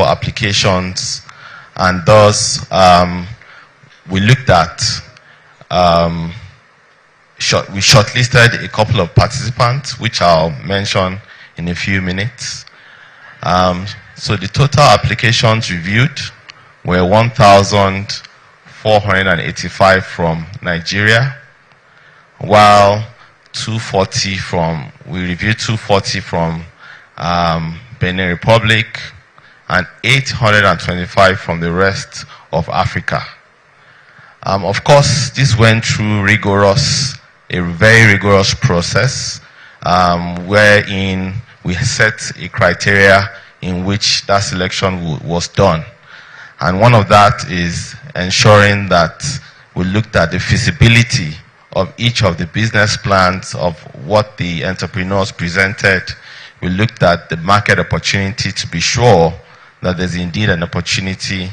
applications, and thus we looked at, we shortlisted a couple of participants, which I'll mention in a few minutes. So the total applications reviewed were 1,485 from Nigeria, while we reviewed 240 from Benin Republic, and 825 from the rest of Africa. Of course, this went through a very rigorous process, wherein we set a criteria in which that selection was done. And one of that is ensuring that we looked at the feasibility of each of the business plans of what the entrepreneurs presented. We looked at the market opportunity to be sure that there's indeed an opportunity.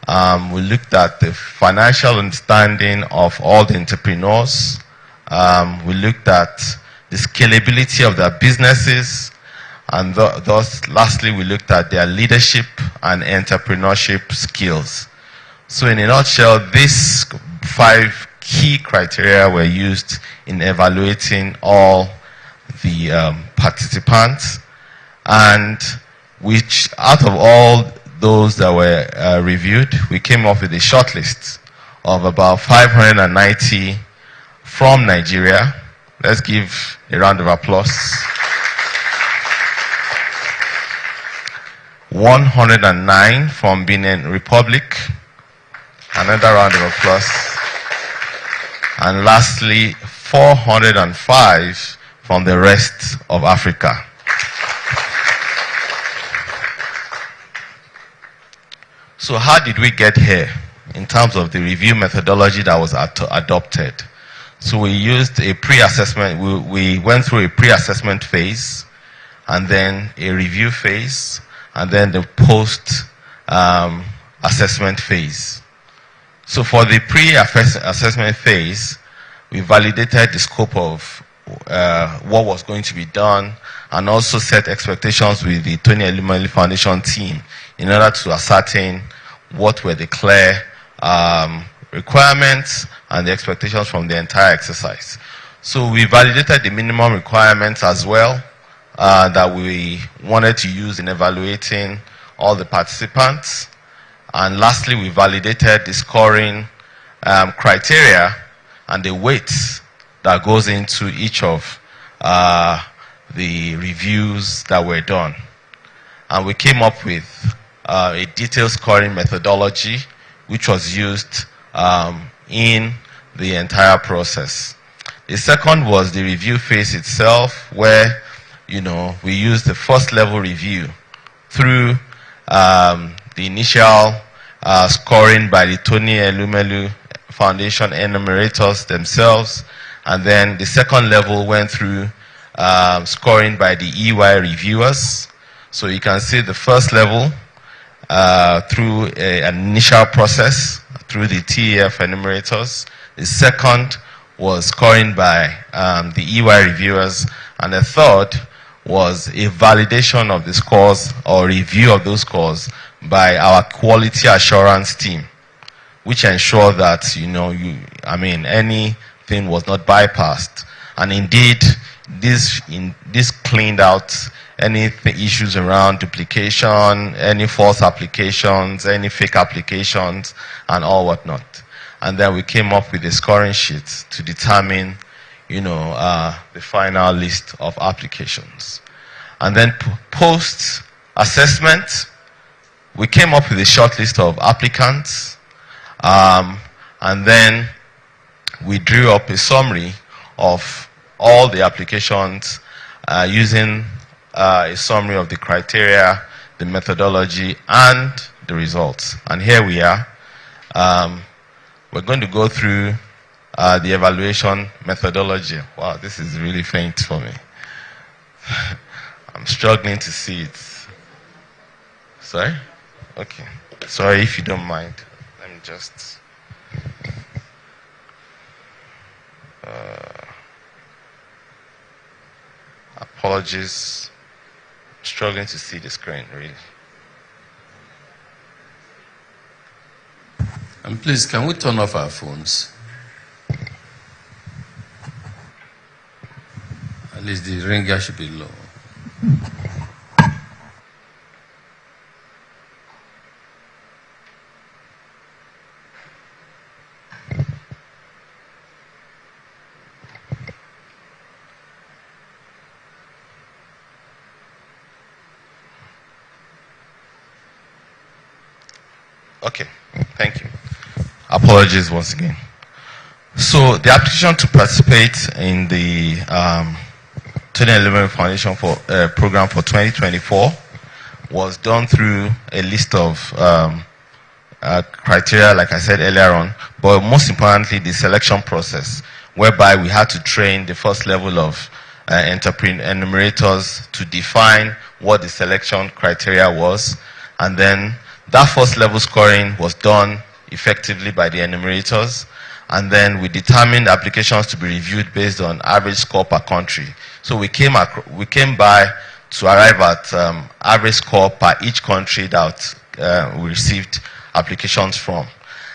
We looked at the financial understanding of all the entrepreneurs. We looked at the scalability of their businesses. And thus, lastly, we looked at their leadership and entrepreneurship skills. So in a nutshell, these 5 key criteria were used in evaluating all the participants, and which out of all those that were reviewed, we came up with a shortlist of about 590 from Nigeria. Let's give a round of applause. 109 from Benin Republic. Another round of applause. And lastly, 405 from the rest of Africa. So how did we get here in terms of the review methodology that was adopted? So we used a pre-assessment, we went through a pre-assessment phase, and then a review phase, and then the post-assessment phase. So for the pre-assessment phase, we validated the scope of what was going to be done, and also set expectations with the Tony Elumelu Foundation team in order to ascertain what were the clear requirements and the expectations from the entire exercise. So we validated the minimum requirements as well that we wanted to use in evaluating all the participants. And lastly, we validated the scoring criteria and the weights that goes into each of the reviews that were done. And we came up with a detailed scoring methodology which was used in the entire process. The second was the review phase itself, where we used the first level review through the initial scoring by the Tony Elumelu Foundation enumerators themselves, and then the second level went through scoring by the EY reviewers. So you can see the first level through an initial process through the TEF enumerators. The second was scoring by the EY reviewers, and the third was a validation of the scores or review of those scores by our quality assurance team, which ensured that anything was not bypassed. And indeed, this cleaned out any issues around duplication, any false applications, any fake applications, and all whatnot. And then we came up with a scoring sheet to determine, the final list of applications. And then post-assessment, we came up with a short list of applicants, and then we drew up a summary of all the applications using a summary of the criteria, the methodology, and the results. And here we are. We're going to go through the evaluation methodology. Wow, this is really faint for me. I'm struggling to see it. Sorry? Okay. Sorry if you don't mind. Let me just... apologies. Struggling to see the screen, really. And please, can we turn off our phones? At least the ringer should be low. Okay, thank you. Apologies once again. So the application to participate in the Elumelu Foundation for program for 2024 was done through a list of criteria, like I said earlier on, but most importantly, the selection process, whereby we had to train the first level of enumerators to define what the selection criteria was, and then that first level scoring was done effectively by the enumerators, and then we determined applications to be reviewed based on average score per country. So we came by to arrive at average score per each country that we received applications from.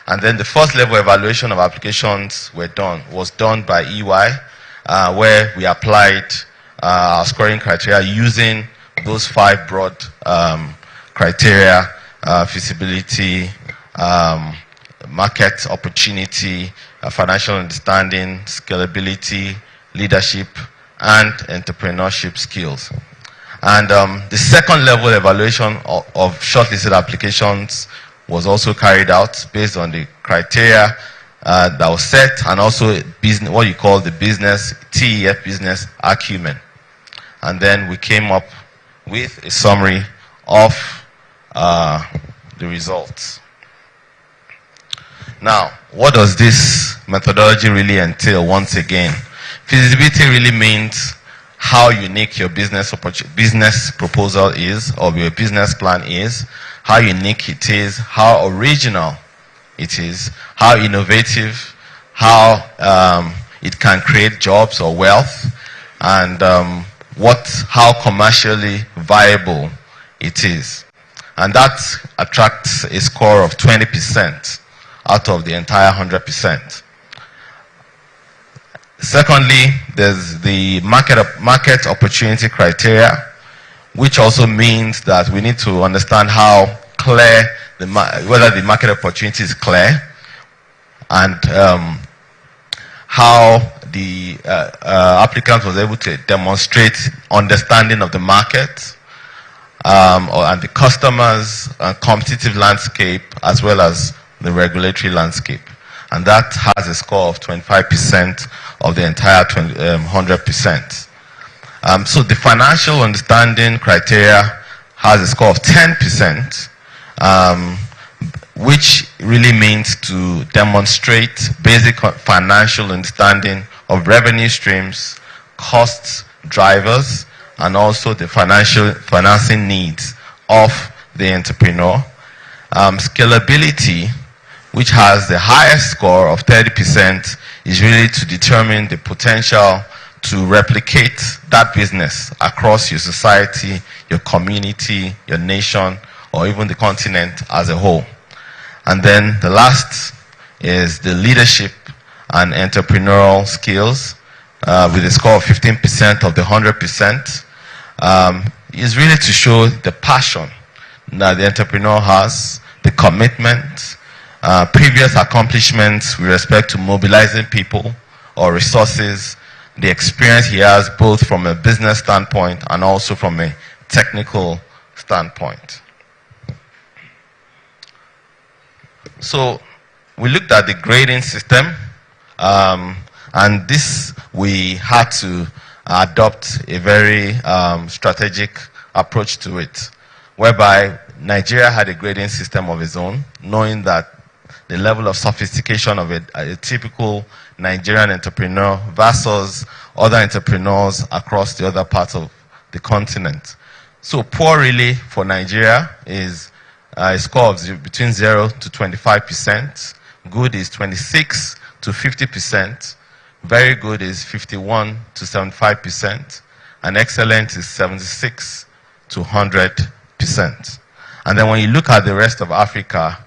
And then the first level evaluation of applications was done by EY, where we applied our scoring criteria using those 5 broad criteria: feasibility, market opportunity, financial understanding, scalability, leadership, and entrepreneurship skills. And the second level evaluation of shortlisted applications was also carried out based on the criteria that was set, and also what you call the TEF business acumen. And then we came up with a summary of the results. Now, what does this methodology really entail? Once again, feasibility really means how unique your business proposal is, or your business plan is, how unique it is, how original it is, how innovative, how it can create jobs or wealth, and how commercially viable it is. And that attracts a score of 20% out of the entire 100%. Secondly, there's the market opportunity criteria, which also means that we need to understand how clear, whether the market opportunity is clear, and how the applicant was able to demonstrate understanding of the market, and the customers, competitive landscape, as well as the regulatory landscape. And that has a score of 25% of the entire 100%. So the financial understanding criteria has a score of 10%, which really means to demonstrate basic financial understanding of revenue streams, costs, drivers, and also the financing needs of the entrepreneur. Scalability, which has the highest score of 30%, is really to determine the potential to replicate that business across your society, your community, your nation, or even the continent as a whole. And then the last is the leadership and entrepreneurial skills, with a score of 15% of the 100%, is really to show the passion that the entrepreneur has, the commitment, previous accomplishments with respect to mobilizing people or resources, the experience he has both from a business standpoint and also from a technical standpoint. So we looked at the grading system, and this we had to adopt a very strategic approach to it, whereby Nigeria had a grading system of its own, knowing that the level of sophistication of a typical Nigerian entrepreneur versus other entrepreneurs across the other parts of the continent. So poor really for Nigeria is a score of between 0 to 25%. Good is 26 to 50%. Very good is 51 to 75%. And excellent is 76 to 100%. And then when you look at the rest of Africa,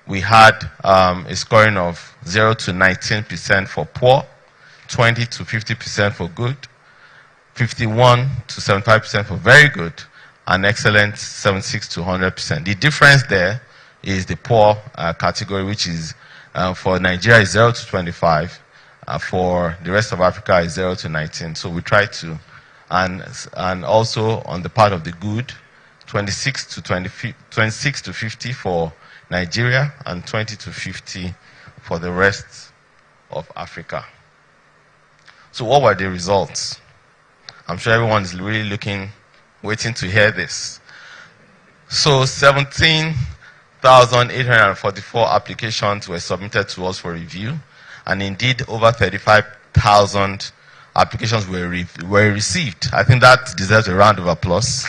we had a scoring of 0 to 19% for poor, 20 to 50% for good, 51 to 75% for very good, and excellent 76 to 100%. The difference there is the poor category, which is for Nigeria is 0 to 25, for the rest of Africa is 0 to 19. So we try to, and also on the part of the good, 26 to 50 for Nigeria and 20 to 50 for the rest of Africa. So what were the results? I'm sure everyone is really waiting to hear this. So 17,844 applications were submitted to us for review, and indeed over 35,000 applications were received. I think that deserves a round of applause.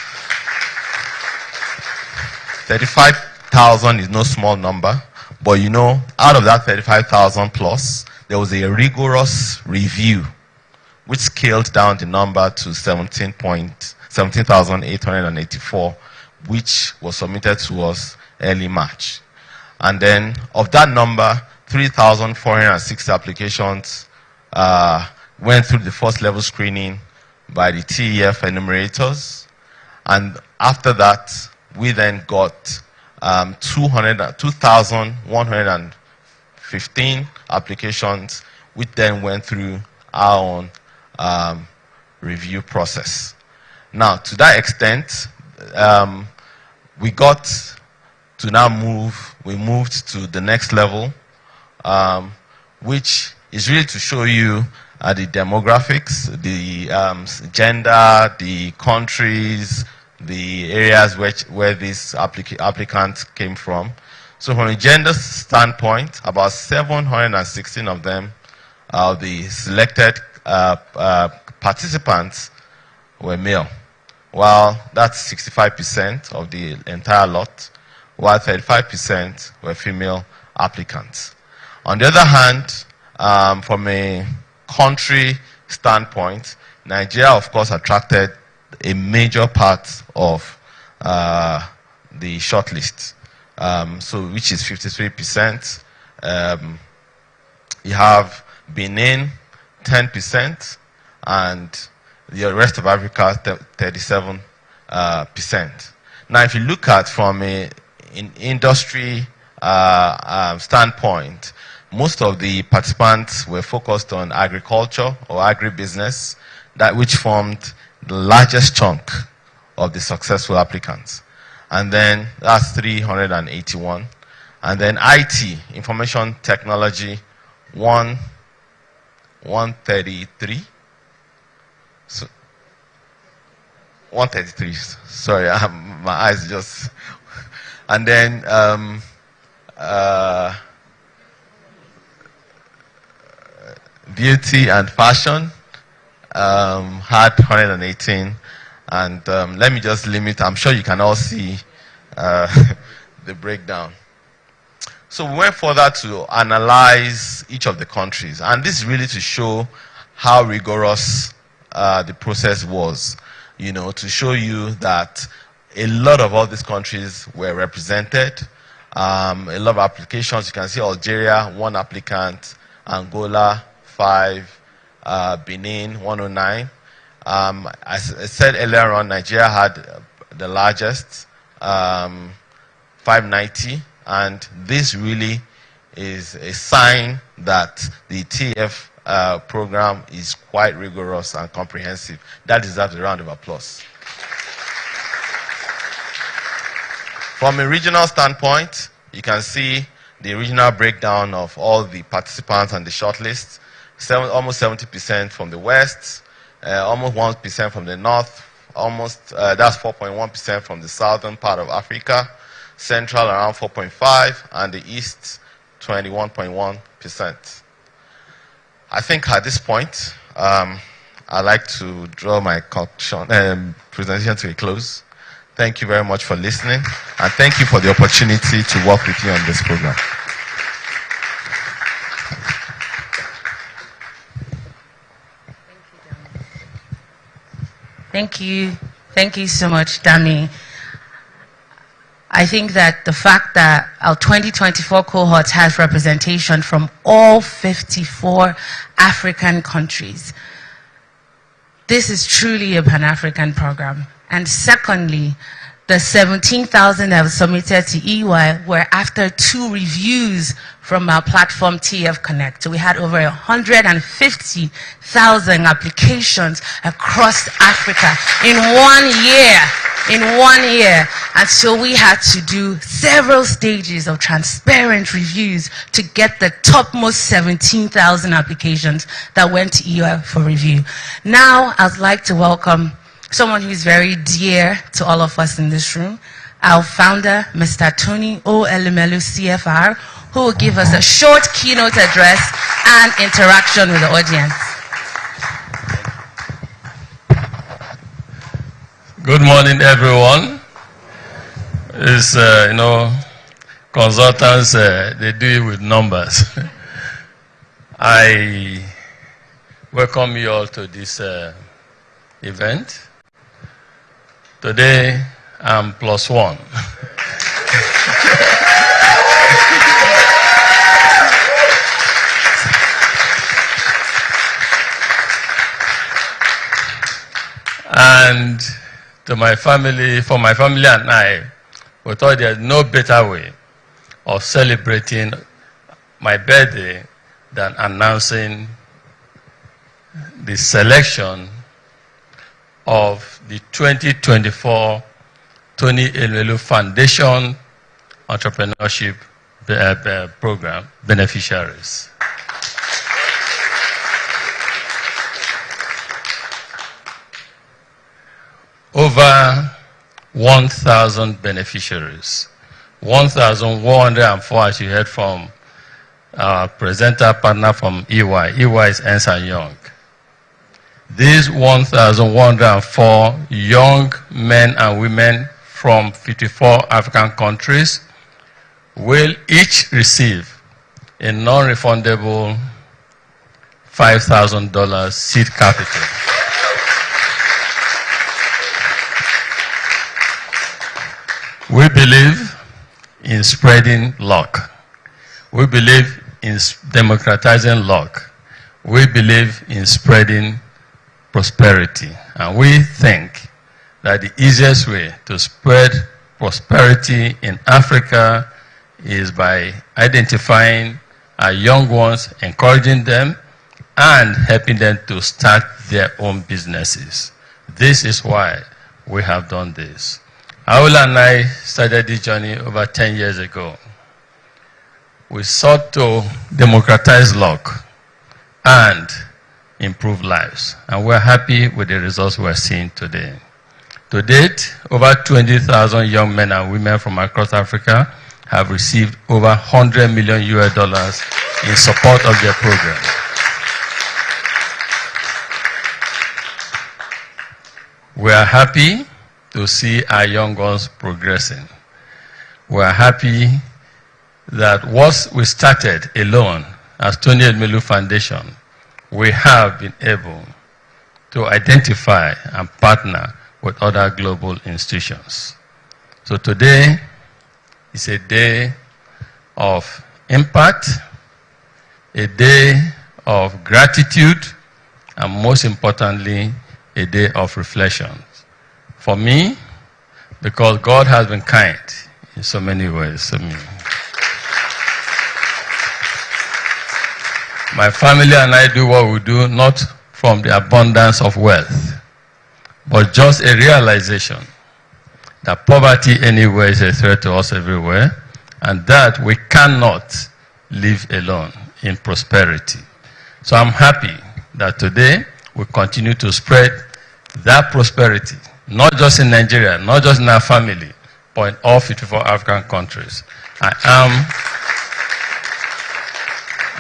35,000 is no small number, but you know, out of that 35,000 plus, there was a rigorous review which scaled down the number to 17,884, which was submitted to us early March. And then of that number, 3,460 applications went through the first level screening by the TEF enumerators. And after that, we then got 2,115 applications, which then went through our own review process. Now, to that extent, we got to now we moved to the next level, which is really to show you the demographics, the gender, the countries, the areas where these applicants came from. So from a gender standpoint, about 716 of them, the selected participants were male, while that's 65% of the entire lot, while 35% were female applicants. On the other hand, from a country standpoint, Nigeria, of course, attracted a major part of the shortlist, which is 53%. You have Benin, 10%, and the rest of Africa, 37%. Now, if you look at from an industry standpoint, most of the participants were focused on agriculture or agribusiness, which formed the largest chunk of the successful applicants. And then that's 381. And then IT, information technology, 133. So 133. Sorry, my eyes just. And then beauty and fashion had 118. And let me just limit. I'm sure you can all see the breakdown. So we went further to analyze each of the countries, and this is really to show how rigorous the process was, you know, to show you that a lot of all these countries were represented, a lot of applications. You can see Algeria, 1 applicant, Angola, 5, Benin, 109. As I said earlier on, Nigeria had the largest, 590. And this really is a sign that the TF program is quite rigorous and comprehensive. That deserves a round of applause. From a regional standpoint, you can see the regional breakdown of all the participants and the shortlist. Almost 70% from the west, almost 1% from the north, that's 4.1% from the southern part of Africa, central around 4.5%, and the east 21.1%. I think at this point, I'd like to draw my presentation to a close. Thank you very much for listening, and thank you for the opportunity to work with you on this program. Thank you so much, Dami. I think that the fact that our 2024 cohort has representation from all 54 African countries, this is truly a Pan-African program. And secondly, the 17,000 that were submitted to EY were after 2 reviews from our platform TF Connect. So we had over 150,000 applications across Africa in 1 year. And so we had to do several stages of transparent reviews to get the topmost 17,000 applications that went to EY for review. Now, I'd like to welcome someone who is very dear to all of us in this room, our founder, Mr. Tony O. Elumelu, CFR, who will give us a short keynote address and interaction with the audience. Good morning, everyone. It's, consultants, they do it with numbers. I welcome you all to this event. Today, I'm +1. And to my family, for my family and I, we thought there's no better way of celebrating my birthday than announcing the selection of the 2024 Tony Elumelu Foundation Entrepreneurship Program beneficiaries. Over 1,000 beneficiaries, 1,104 as you heard from our presenter partner from EY. EY is Ernst & Young. These 1,104 young men and women from 54 African countries will each receive a non-refundable $5,000 seed capital. We believe in spreading luck. We believe in democratizing luck. We believe in spreading prosperity. And we think that the easiest way to spread prosperity in Africa is by identifying our young ones, encouraging them, and helping them to start their own businesses. This is why we have done this. Aula and I started this journey over 10 years ago. We sought to democratize luck and improve lives. And we're happy with the results we're seeing today. To date, over 20,000 young men and women from across Africa have received over $100 million in support of their program. We are happy to see our young ones progressing. We are happy that what we started alone as Tony Elumelu Foundation, we have been able to identify and partner with other global institutions. So today is a day of impact, a day of gratitude, and most importantly, a day of reflection. For me, because God has been kind in so many ways to me. My family and I do what we do, not from the abundance of wealth, but just a realization that poverty anywhere is a threat to us everywhere, and that we cannot live alone in prosperity. So I'm happy that today we continue to spread that prosperity, not just in Nigeria, not just in our family, but in all 54 African countries.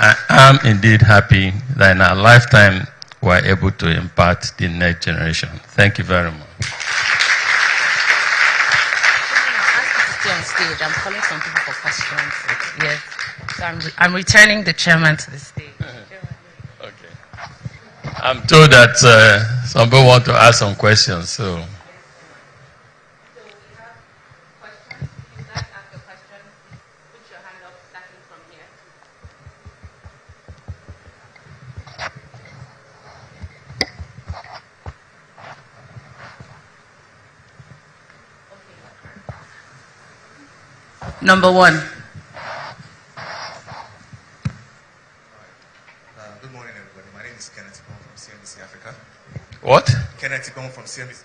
I am indeed happy that in our lifetime we are able to impart the next generation. Thank you very much. On stage, I'm calling some people for questions. Yes, so I'm returning the chairman to the stage. Okay. I'm told that some people want to ask some questions, so. Number one. Good morning, everybody. My name is Kenneth Ibon from CNBC Africa. What? Kenneth Ibon from CNBC.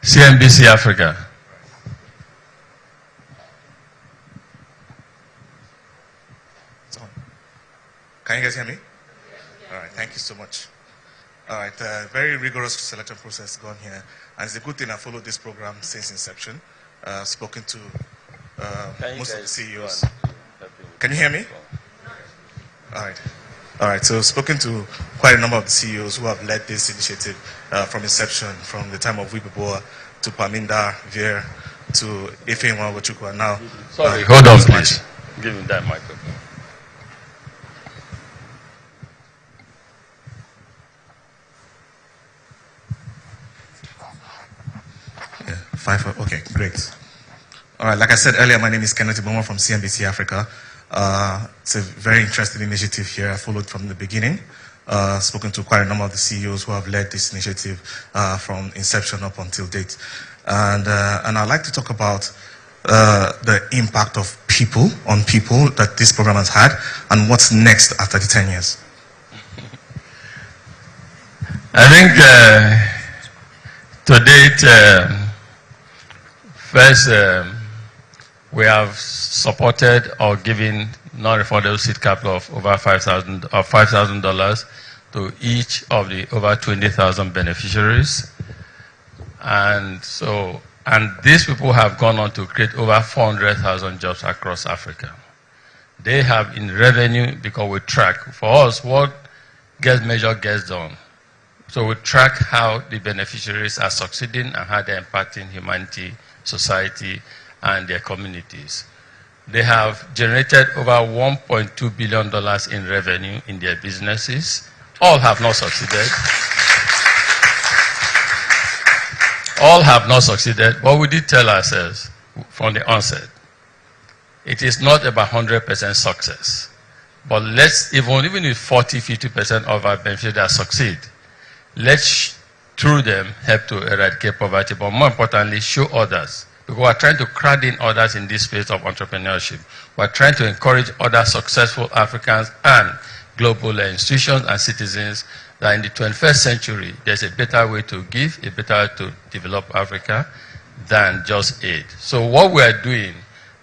CNBC Africa. It's on. Can you guys hear me? All right, thank you so much. All right, very rigorous selection process gone here. And it's a good thing I followed this program since inception. Spoken to most of the CEOs. Can you hear me? All right. All right, so spoken to quite a number of the CEOs who have led this initiative from inception, from the time of Wibiboa to Paminda Vier to Ifeanyi Nwachukwu, and now... Sorry, hold on, please. Give him that microphone. Okay, great. All right, like I said earlier, my name is Kenneth Ibon from CNBC Africa. It's a very interesting initiative here. I followed from the beginning. Spoken to quite a number of the CEOs who have led this initiative from inception up until date. And I'd like to talk about the impact of people on people that this program has had and what's next after the 10 years. I think to date, first, we have supported or given non-refundable seed capital of over $5,000 to each of the over 20,000 beneficiaries. And these people have gone on to create over 400,000 jobs across Africa. They have in revenue because we track. For us, what gets measured gets done. So we track how the beneficiaries are succeeding and how they're impacting humanity, society, and their communities. They have generated over $1.2 billion in revenue in their businesses. All have not succeeded. All have not succeeded, but we did tell ourselves from the onset, it is not about 100% success. But let's, even if 40, 50% of our beneficiaries succeed, let's, through them, help to eradicate poverty, but more importantly, show others. Because we're trying to crowd in others in this space of entrepreneurship. We're trying to encourage other successful Africans and global institutions and citizens that in the 21st century, there's a better way to give, a better way to develop Africa than just aid. So what we're doing,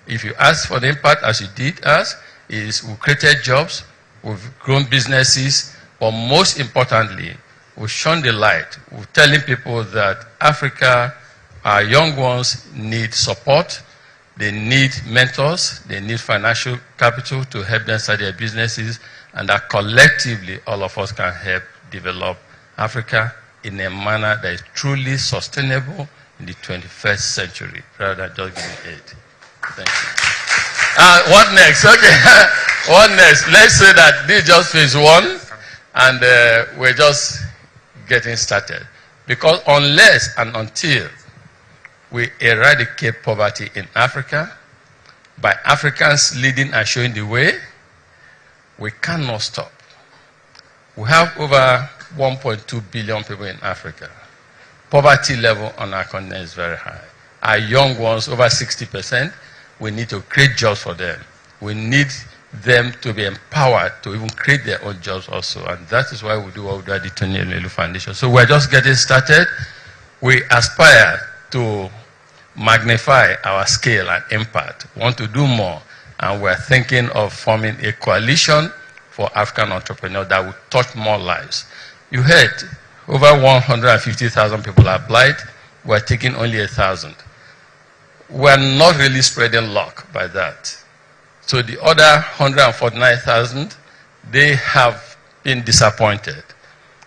if you ask for the impact as you did ask, is we've created jobs, we've grown businesses, but most importantly, we've shone the light. We're telling people that Africa, our young ones need support, they need mentors, they need financial capital to help them start their businesses, and that collectively all of us can help develop Africa in a manner that is truly sustainable in the 21st century, rather than just giving aid. Thank you. What next? Okay, what next? Let's say that this is just phase one, and we're just getting started. Because unless and until we eradicate poverty in Africa, by Africans leading and showing the way, we cannot stop. We have over 1.2 billion people in Africa. Poverty level on our continent is very high. Our young ones, over 60%, we need to create jobs for them. We need them to be empowered to even create their own jobs also. And that is why we do what we do at the Tony Elumelu Foundation. So we're just getting started. We aspire to magnify our scale and impact. We want to do more. And we're thinking of forming a coalition for African entrepreneurs that will touch more lives. You heard, over 150,000 people applied. We're taking only 1,000. We're not really spreading luck by that. So the other 149,000, they have been disappointed.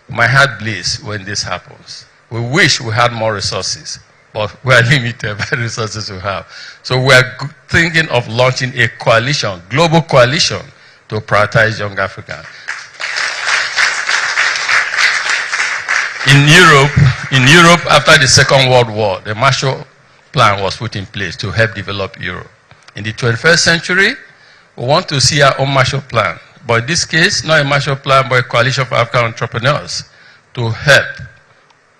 My heart bleeds when this happens. We wish we had more resources, but we're limited by the resources we have. So we're thinking of launching a coalition, global coalition, to prioritize young Africans. In Europe, after the Second World War, the Marshall Plan was put in place to help develop Europe. In the 21st century, we want to see our own Marshall Plan. But in this case, not a Marshall Plan, but a coalition for African entrepreneurs to help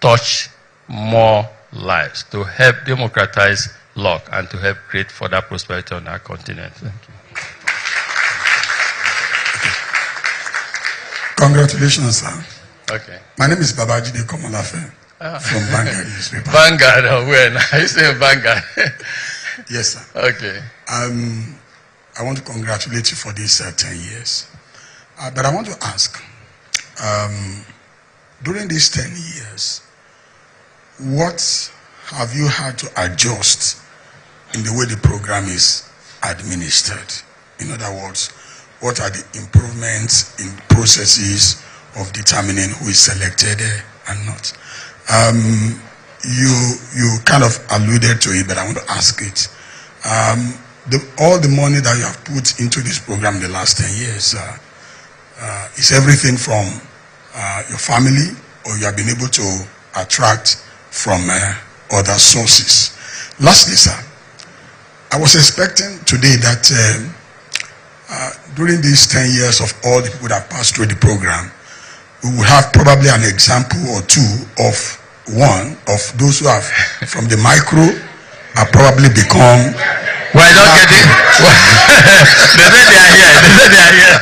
touch more lives, to help democratize luck and to help create further prosperity on our continent. Thank you. Congratulations, sir. Okay. My name is Babajide Komolafe from Vanguard newspaper. Vanguard, when? Are you saying Vanguard? Yes, sir. Okay. I want to congratulate you for these 10 years. But I want to ask, during these 10 years, what have you had to adjust in the way the program is administered? In other words, what are the improvements in processes of determining who is selected and not? You kind of alluded to it, but I want to ask it. All the money that you have put into this program in the last 10 years, is everything from your family, or you have been able to attract from other sources? Lastly, sir, I was expecting today that during these 10 years of all the people that passed through the program, we would have probably an example or two of one of those who have, from the micro, have probably become. We're not getting. They say they are here. They say they are here.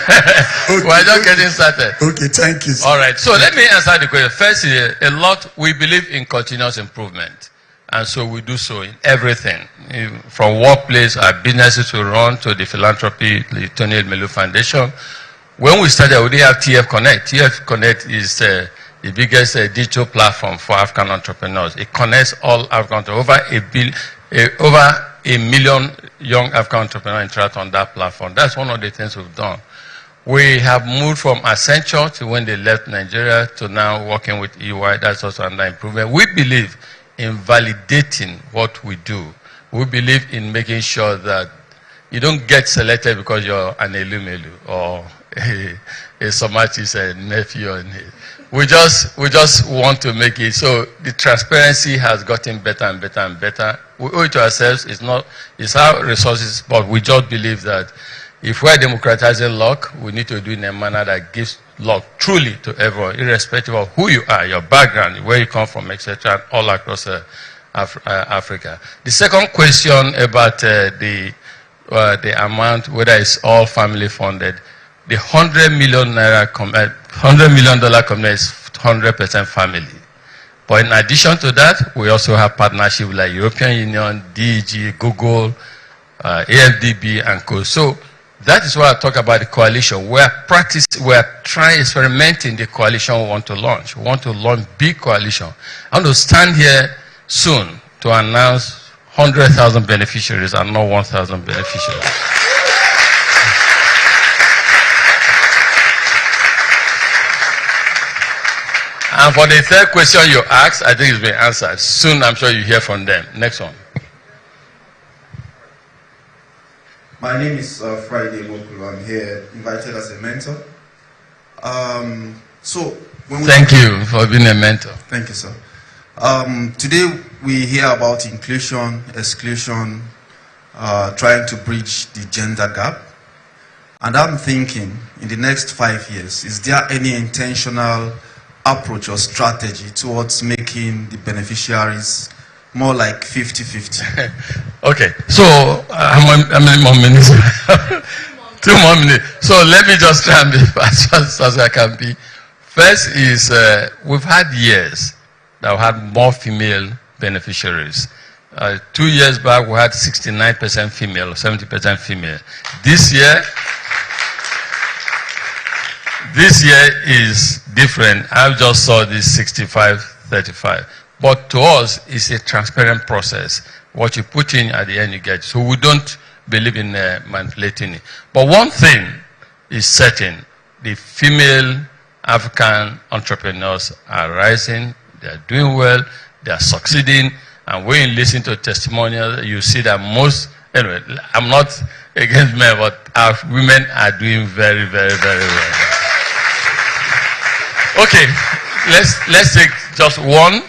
Okay, We're not getting started. Okay, thank you, sir. All right. So let me answer the question. First, a lot we believe in continuous improvement, and so we do so in everything, from workplace, our businesses we run, to the philanthropy, the Elumelu Foundation. When we started, we didn't have TF Connect. TF Connect is the biggest digital platform for African entrepreneurs. It connects all African entrepreneurs. Over a million young African entrepreneurs interact on that platform. That's one of the things we've done. We have moved from Accenture to when they left Nigeria to now working with EY. That's also under improvement. We believe in validating what we do. We believe in making sure that you don't get selected because you're an Elumelu or a Somachi's nephew. We just want to make it so the transparency has gotten better and better and better. We owe it to ourselves. It's our resources, but we just believe that if we're democratizing luck, we need to do it in a manner that gives luck truly to everyone, irrespective of who you are, your background, where you come from, etc., all across Africa. The second question about the amount, whether it's all family funded, the $100 million commitment is 100% family. But in addition to that, we also have partnerships like European Union, DEG, Google, AFDB, and co. So that is why I talk about the coalition. We're trying experimenting the coalition we want to launch. We want to launch big coalition. I want to stand here soon to announce 100,000 beneficiaries and not 1,000 beneficiaries. And for the third question you asked, I think it's been answered. Soon, I'm sure you hear from them. Next one. My name is Friday Mokulu. I'm here invited as a mentor. Thank you for being a mentor. Thank you, sir. Today we hear about inclusion, exclusion, trying to bridge the gender gap. And I'm thinking, in the next 5 years, is there any intentional approach or strategy towards making the beneficiaries more like 50-50? Okay, so how many more minutes? 2 more minutes. So let me just try and be as fast as I can be. First is we've had years that we had more female beneficiaries. 2 years back, we had 69% female, 70% female. This year is different. I just saw this 65-35. But to us, it's a transparent process. What you put in at the end, you get. So we don't believe in manipulating it. But one thing is certain. The female African entrepreneurs are rising. They are doing well. They are succeeding. And when you listen to testimonials, you see that most, anyway, I'm not against men, but our women are doing very, very, very well. Okay, let's take just 1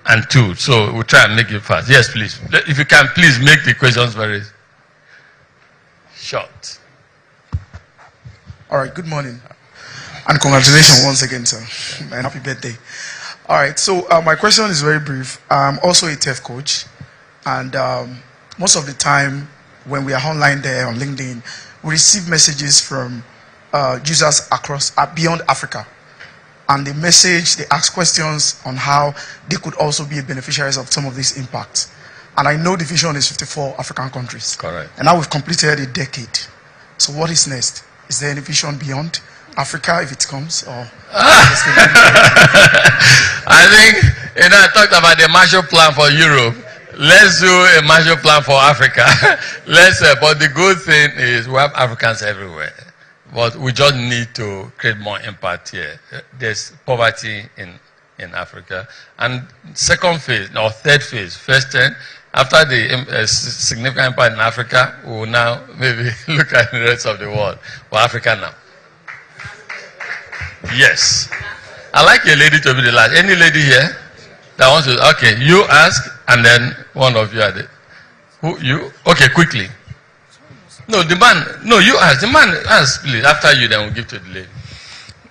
and 2. So we'll try and make it fast. Yes, please. If you can, please make the questions very short. All right, good morning. And congratulations once again, sir. And happy birthday. All right, so my question is very brief. I'm also a TEF coach. And most of the time, when we are online there on LinkedIn, we receive messages from users across beyond Africa. And they ask questions on how they could also be beneficiaries of some of these impacts. And I know the vision is 54 African countries. Correct. And now we've completed a decade. So what is next? Is there any vision beyond Africa if it comes? Or I think, I talked about the Marshall Plan for Europe. Let's do a Marshall Plan for Africa. But the good thing is we have Africans everywhere. But we just need to create more impact here. There's poverty in Africa. And second phase, or third phase, first 10, after the significant impact in Africa, we will now maybe look at the rest of the world. We're Africa now. Yes. I'd like a lady to be the last. Any lady here that wants to? Okay, you ask, and then one of you are the. Who you? Okay, quickly. No, the man. No, you ask. The man ask, please. After you, then we'll give to the lady.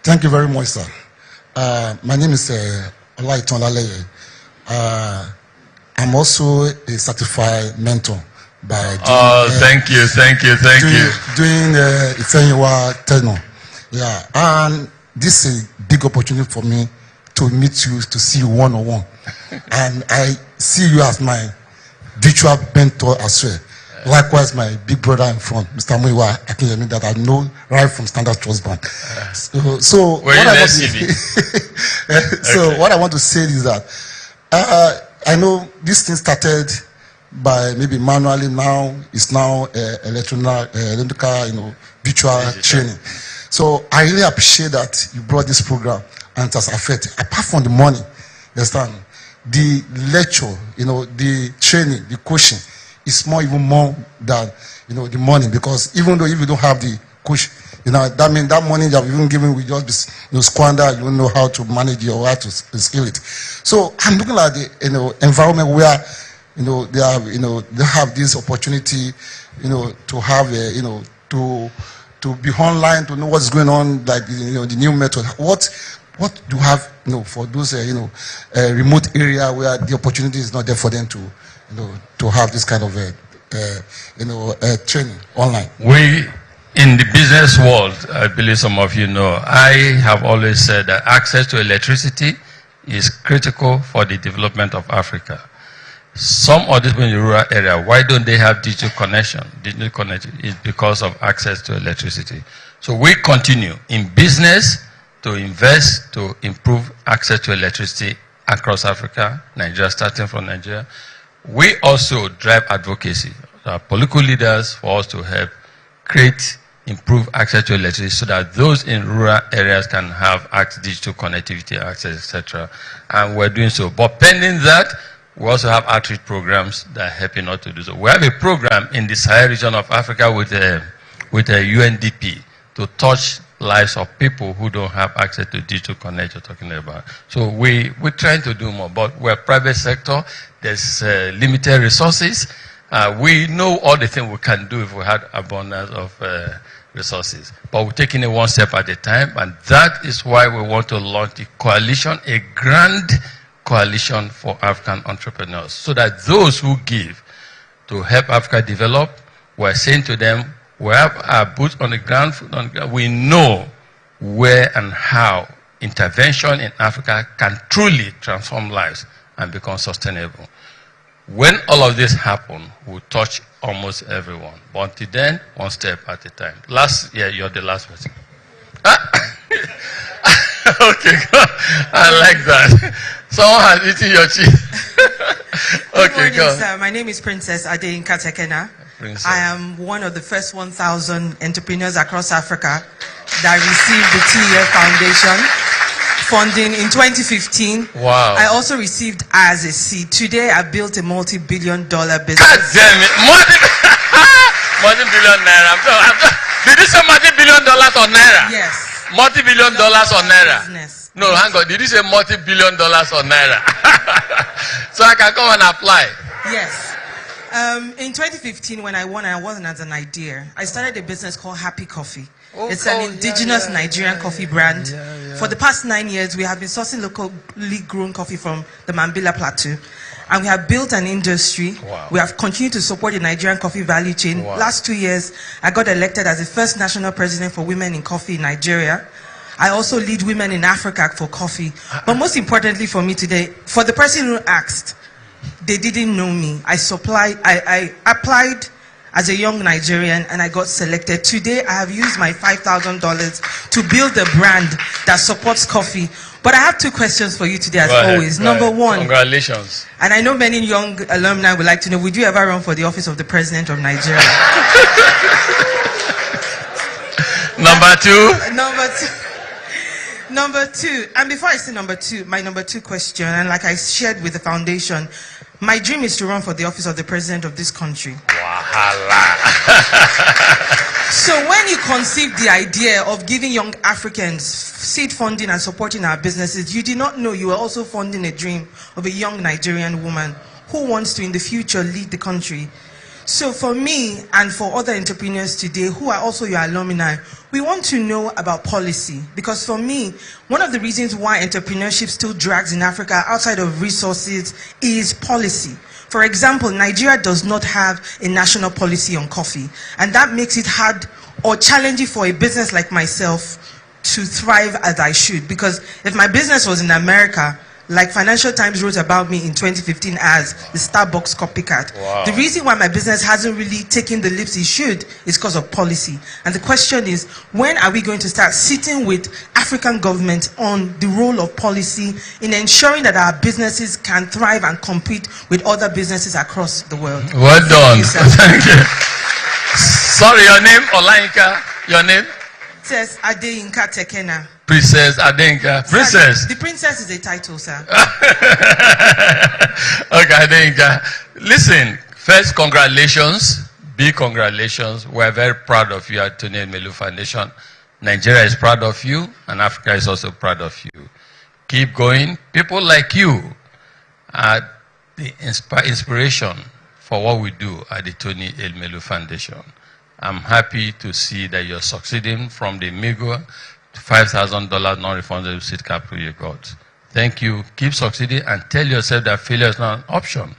Thank you very much, sir. My name is Olaiton Laleye. I'm also a certified mentor by doing, thank you. Doing Ifeanyiwa tenure. Yeah, and this is a big opportunity for me to meet you, to see you one-on-one. And I see you as my virtual mentor as well. Likewise, my big brother in front, Mr. Muiwa Akinyemi, that I know right from Standard Trust Bank. So what I want to say is that I know this thing started by maybe manually, now it's now electronic, virtual training. So I really appreciate that you brought this program and it has affected. Apart from the money, you understand, the lecture, the training, the coaching, it's even more than the money, because even though if you don't have the coach, that means that money that you've even given will just be squander. You don't know how to manage it or how to scale it. So I'm looking at the environment where they have this opportunity to have to be online, to know what's going on, like the new method. What do you have for those remote area where the opportunity is not there for them to have this kind of training online? We, in the business world, I believe some of you know, I have always said that access to electricity is critical for the development of Africa. Some of these people in the rural area, why don't they have digital connection? Digital connection is because of access to electricity. So we continue in business to invest to improve access to electricity across Africa, Nigeria, starting from Nigeria. We also drive advocacy, political leaders, for us to help improve access to electricity so that those in rural areas can have digital connectivity, access, etc. And we're doing so. But pending that, we also have outreach programs that are helping us to do so. We have a program in the Sahel region of Africa with a UNDP to touch lives of people who don't have access to digital connection you're talking about. So we're trying to do more, but we're private sector. There's limited resources. We know all the things we can do if we had abundance of resources, but we're taking it one step at a time, and that is why we want to launch the coalition, a grand coalition for African entrepreneurs, so that those who give to help Africa develop, we're saying to them, we have our boots on the ground, we know where and how intervention in Africa can truly transform lives and become sustainable. When all of this happens, we'll touch almost everyone. But until then, one step at a time. Last year, you're the last person. Okay, I like that. Someone has eaten your cheese. Good morning, sir. My name is Princess Adeyinka Tekena. I am one of the first 1,000 entrepreneurs across Africa that received the 2-year foundation funding in 2015. Wow. I also received as a seed. Today, I built a multi-billion-dollar business. God damn it. Multi-billion naira. Did you say multi-billion dollars or naira? Yes. Multi-billion dollars or naira? Business. No, hang on. Did you say multi-billion dollars or naira? So I can come and apply. Yes. In 2015, when I won, and I wasn't as an idea, I started a business called Happy Coffee. It's an indigenous Nigerian coffee brand. For the past 9 years, we have been sourcing locally grown coffee from the Mambila Plateau. And we have built an industry. Wow. We have continued to support the Nigerian coffee value chain. Wow. Last 2 years, I got elected as the first national president for women in coffee in Nigeria. I also lead women in Africa for coffee. But most importantly for me today, for the person who asked, they didn't know me. I applied as a young Nigerian and I got selected. Today, I have used my $5,000 to build a brand that supports coffee. But I have 2 questions for you today, as always. Number one. Congratulations. And I know many young alumni would like to know, would you ever run for the office of the President of Nigeria? Number 2. Number two. And before I say number 2, my number 2 question, and like I shared with the foundation, my dream is to run for the office of the President of this country. So when you conceived the idea of giving young Africans seed funding and supporting our businesses, you did not know you were also funding a dream of a young Nigerian woman who wants to in the future lead the country. So for me and for other entrepreneurs today who are also your alumni, we want to know about policy. Because for me, one of the reasons why entrepreneurship still drags in Africa outside of resources is policy. For example, Nigeria does not have a national policy on coffee. And that makes it hard or challenging for a business like myself to thrive as I should. Because if my business was in America, like Financial Times wrote about me in 2015 as the Starbucks copycat. Wow. The reason why my business hasn't really taken the leaps it should is because of policy. And the question is, when are we going to start sitting with African governments on the role of policy in ensuring that our businesses can thrive and compete with other businesses across the world? Well done. Thank you, Thank you. Sorry, your name, Olainka? Your name? Princess Adeyinka Tekena. Princess Adenka. Princess. The princess is a title, sir. Okay, Adenka. Listen, first, congratulations. Big congratulations. We're very proud of you at Tony Elumelu Foundation. Nigeria is proud of you, and Africa is also proud of you. Keep going. People like you are the inspiration for what we do at the Tony Elumelu Foundation. I'm happy to see that you're succeeding from the meager $5,000 non-refundable seed capital you got. Thank you. Keep succeeding and tell yourself that failure is not an option.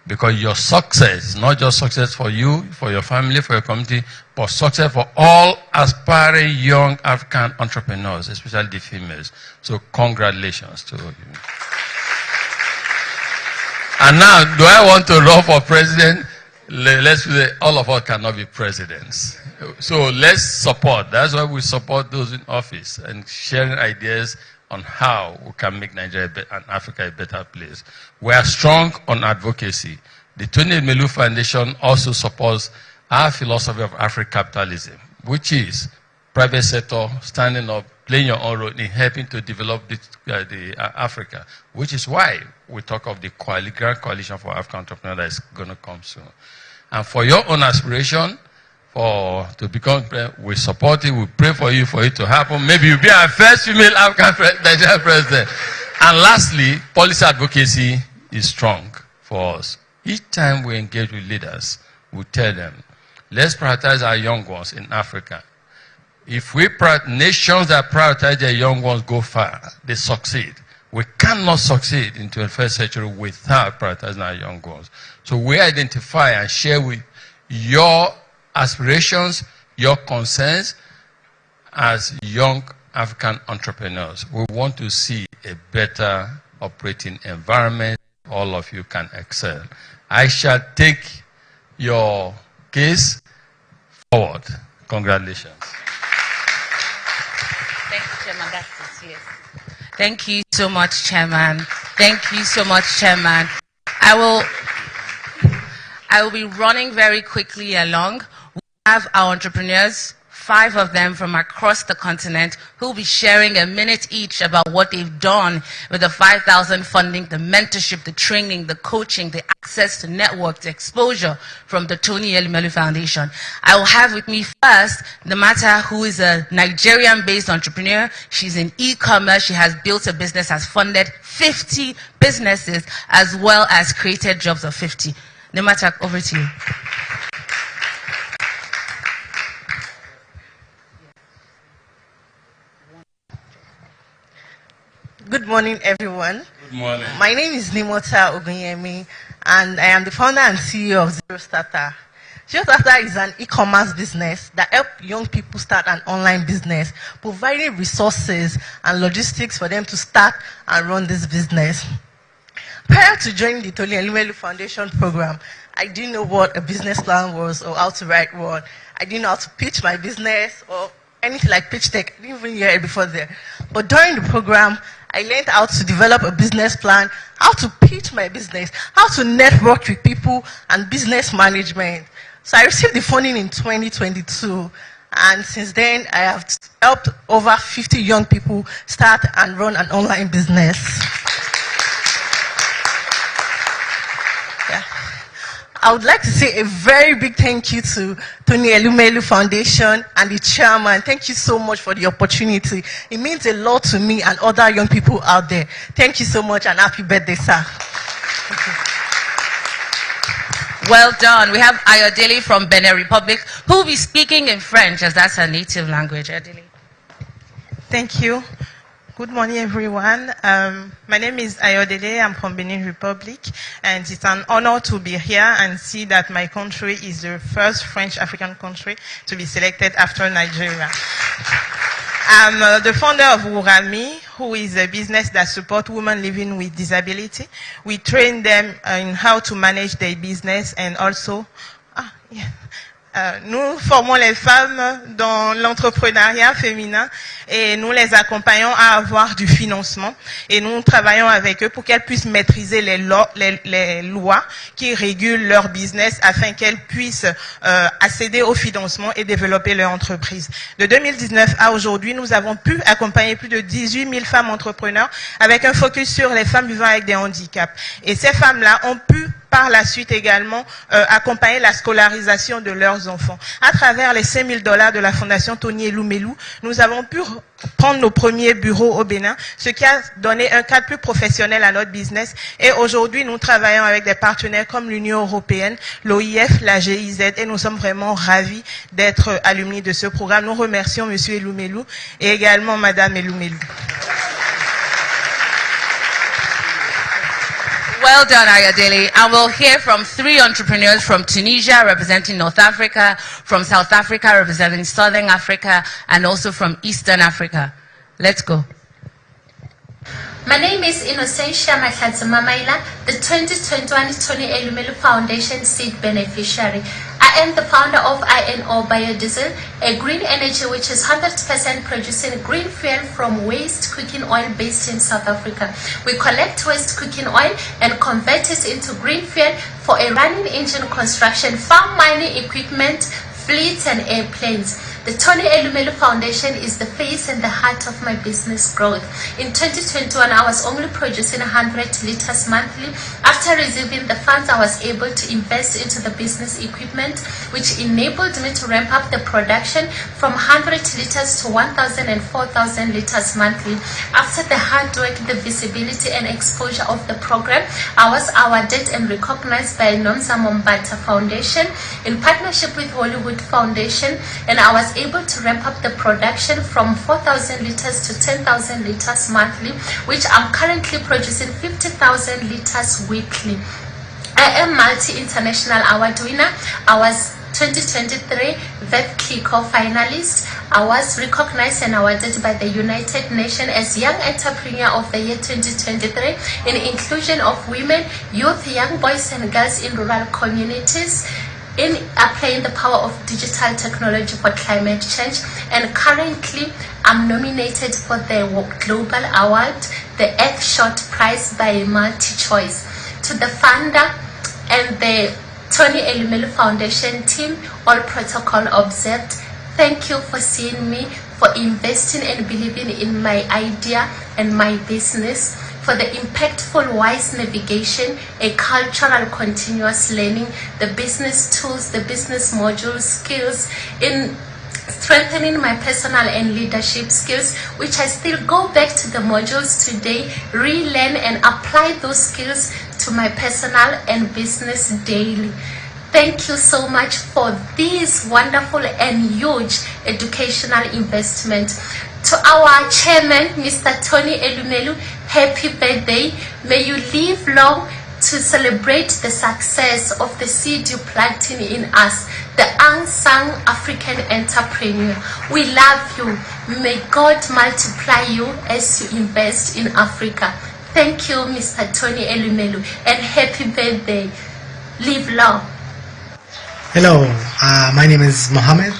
Because your success is not just success for you, for your family, for your community, but success for all aspiring young African entrepreneurs, especially the females. So congratulations to you. And now, do I want to run for president? Let's say all of us cannot be presidents. So let's support. That's why we support those in office and sharing ideas on how we can make Nigeria and Africa a better place. We are strong on advocacy. The Tony Elumelu Foundation also supports our philosophy of Afro-capitalism, which is private sector standing up, playing your own role in helping to develop Africa, which is why we talk of the Grand Coalition for African Entrepreneurs that is going to come soon. And for your own aspiration, to become president, we support it, we pray for it to happen. Maybe you'll be our first female African Nigerian president. And lastly, policy advocacy is strong for us. Each time we engage with leaders, we tell them, let's prioritize our young ones in Africa. If nations that prioritize their young ones go far, they succeed. We cannot succeed in the 21st century without prioritizing our young ones. So we identify and share with your aspirations, your concerns as young African entrepreneurs. We want to see a better operating environment. All of you can excel. I shall take your case forward. Congratulations. Thank you, Chairman. That's sincere. Thank you so much, Chairman. Thank you so much, Chairman. I will be running very quickly along. We have our entrepreneurs, 5 of them from across the continent, who will be sharing a minute each about what they've done with the 5,000 funding, the mentorship, the training, the coaching, the access to network, the exposure from the Tony Elumelu Foundation. I will have with me first Namata, who is a Nigerian-based entrepreneur. She's in e-commerce. She has built a business, has funded 50 businesses, as well as created jobs of 50. Namata, over to you. Good morning, everyone. Good morning. My name is Nimota Ogunyemi, and I am the founder and CEO of Zero Starter. Zero Starter is an e-commerce business that helps young people start an online business, providing resources and logistics for them to start and run this business. Prior to joining the Elumelu Foundation program, I didn't know what a business plan was or how to write one. I didn't know how to pitch my business or anything like pitch tech. I didn't even hear it before there. But during the program, I learned how to develop a business plan, how to pitch my business, how to network with people, and business management. So I received the funding in 2022, and since then I have helped over 50 young people start and run an online business. I would like to say a very big thank you to Tony Elumelu Foundation and the chairman. Thank you so much for the opportunity. It means a lot to me and other young people out there. Thank you so much and happy birthday, sir. Well done. We have Ayodele from Benin Republic, who will be speaking in French, as that's her native language. Ayodele. Thank you. Good morning, everyone. My name is Ayodele. I'm from Benin Republic, and it's an honor to be here and see that my country is the first French African country to be selected after Nigeria. I'm the founder of Urami, who is a business that supports women living with disability. We train them in how to manage their business and also... nous formons les femmes dans l'entrepreneuriat féminin et nous les accompagnons à avoir du financement et nous travaillons avec eux pour qu'elles puissent maîtriser les lois qui régulent leur business afin qu'elles puissent accéder au financement et développer leur entreprise. De 2019 à aujourd'hui, nous avons pu accompagner plus de 18 000 femmes entrepreneurs avec un focus sur les femmes vivant avec des handicaps. Et ces femmes-là ont pu par la suite également accompagner la scolarisation de leurs enfants. À travers les $5 000 de la Fondation Tony Elumelu, nous avons pu prendre nos premiers bureaux au Bénin, ce qui a donné un cadre plus professionnel à notre business. Et aujourd'hui, nous travaillons avec des partenaires comme l'Union européenne, l'OIF, la GIZ, et nous sommes vraiment ravis d'être alumni de ce programme. Nous remercions M. Elumelu et également Mme Elumelu. Well done, Ayodele. And we'll hear from 3 entrepreneurs from Tunisia, representing North Africa, from South Africa, representing Southern Africa, and also from Eastern Africa. Let's go. My name is Innocentia Maila, the 2021 Tony Elumelu Foundation Seed Beneficiary. I am the founder of INO Biodiesel, a green energy which is 100% producing green fuel from waste cooking oil based in South Africa. We collect waste cooking oil and convert it into green fuel for a running engine construction, farm mining equipment, fleets and airplanes. The Tony Elumelu Foundation is the face and the heart of my business growth. In 2021, I was only producing 100 liters monthly. After receiving the funds, I was able to invest into the business equipment, which enabled me to ramp up the production from 100 liters to 1,000 and 4,000 liters monthly. After the hard work, the visibility and exposure of the program, I was awarded and recognized by Nomsa Mombata Foundation in partnership with Hollywood Foundation, and I was able to ramp up the production from 4,000 liters to 10,000 liters monthly, which I'm currently producing 50,000 liters weekly. I am multi-international award winner. I was 2023 VEP Kiko finalist. I was recognized and awarded by the United Nations as Young Entrepreneur of the Year 2023 in inclusion of women, youth, young boys and girls in rural communities, in applying the power of digital technology for climate change. And currently I'm nominated for the Global Award, the Earthshot Prize by MultiChoice. To the founder and the Tony Elumelu Foundation team, all protocol observed, thank you for seeing me, for investing and believing in my idea and my business, for the impactful wise navigation, a cultural continuous learning, the business tools, the business modules, skills, in strengthening my personal and leadership skills, which I still go back to the modules today, relearn and apply those skills to my personal and business daily. Thank you so much for this wonderful and huge educational investment. To our chairman, Mr. Tony Elumelu, Happy birthday. May you live long to celebrate the success of the seed you planted in us, the unsung African entrepreneur. We love you. May God multiply you as you invest in Africa. Thank you, Mr. Tony Elumelu, and happy birthday. Live long. Hello, my name is Mohammed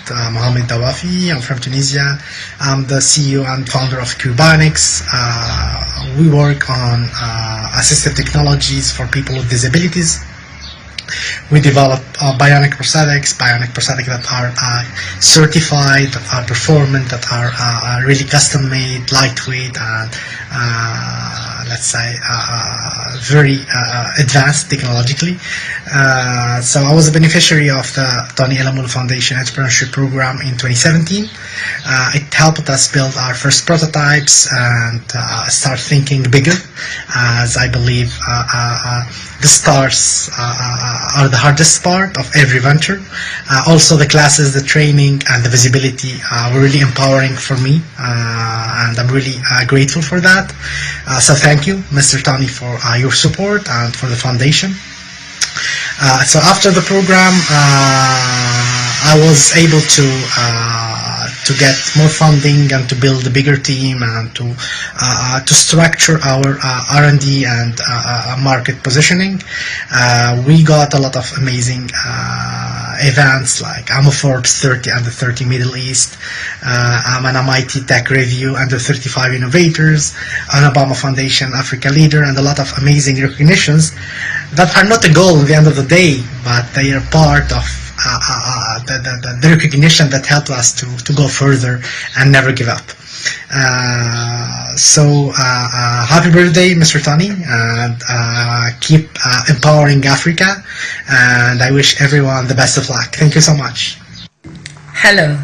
Dawafi. I'm from Tunisia. I'm the CEO and founder of Cubonics. We work on assistive technologies for people with disabilities. We develop bionic prosthetics that are certified, that are performant, that are really custom made, lightweight, and let's say very advanced technologically. So I was a beneficiary of the Tony Elumelu Foundation Entrepreneurship Program in 2017. It helped us build our first prototypes and start thinking bigger, as I believe the stars are the hardest part of every venture. Also the classes, the training, and the visibility were really empowering for me, and I'm really grateful for that. So thank you, Mr. Tony, for your support and for the foundation. So after the program, I was able to get more funding and to build a bigger team and to structure our R&D and market positioning. We got a lot of amazing events like I'm a Forbes 30 Under 30 Middle East, I'm an MIT Tech Review Under 35 Innovators, an Obama Foundation Africa Leader, and a lot of amazing recognitions that are not a goal at the end of the day, but they are part of the recognition that helped us to go further and never give up. So happy birthday, Mr. Tony, and keep empowering Africa, and I wish everyone the best of luck. Thank you so much. Hello,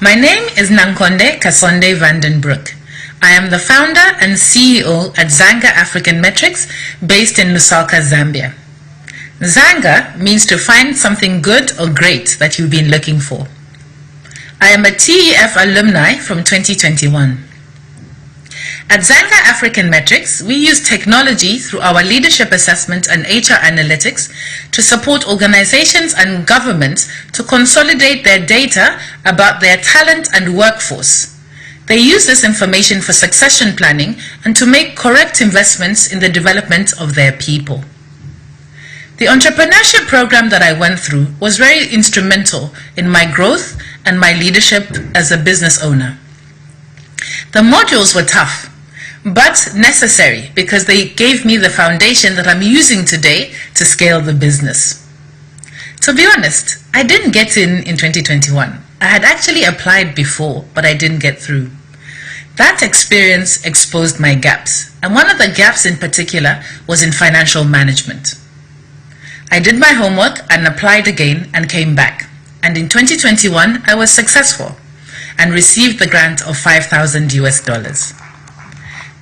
my name is Nankonde Kasonde Vandenbroek. I am the founder and CEO at Zanga African Metrics, based in Lusaka, Zambia. Zanga means to find something good or great that you've been looking for. I am a TEF alumni from 2021. At Zanga African Metrics, we use technology through our leadership assessment and HR analytics to support organizations and governments to consolidate their data about their talent and workforce. They use this information for succession planning and to make correct investments in the development of their people. The entrepreneurship program that I went through was very instrumental in my growth and my leadership as a business owner. The modules were tough, but necessary because they gave me the foundation that I'm using today to scale the business. To be honest, I didn't get in 2021. I had actually applied before, but I didn't get through. That experience exposed my gaps, and one of the gaps in particular was in financial management. I did my homework and applied again and came back. And in 2021, I was successful and received the grant of $5,000 US.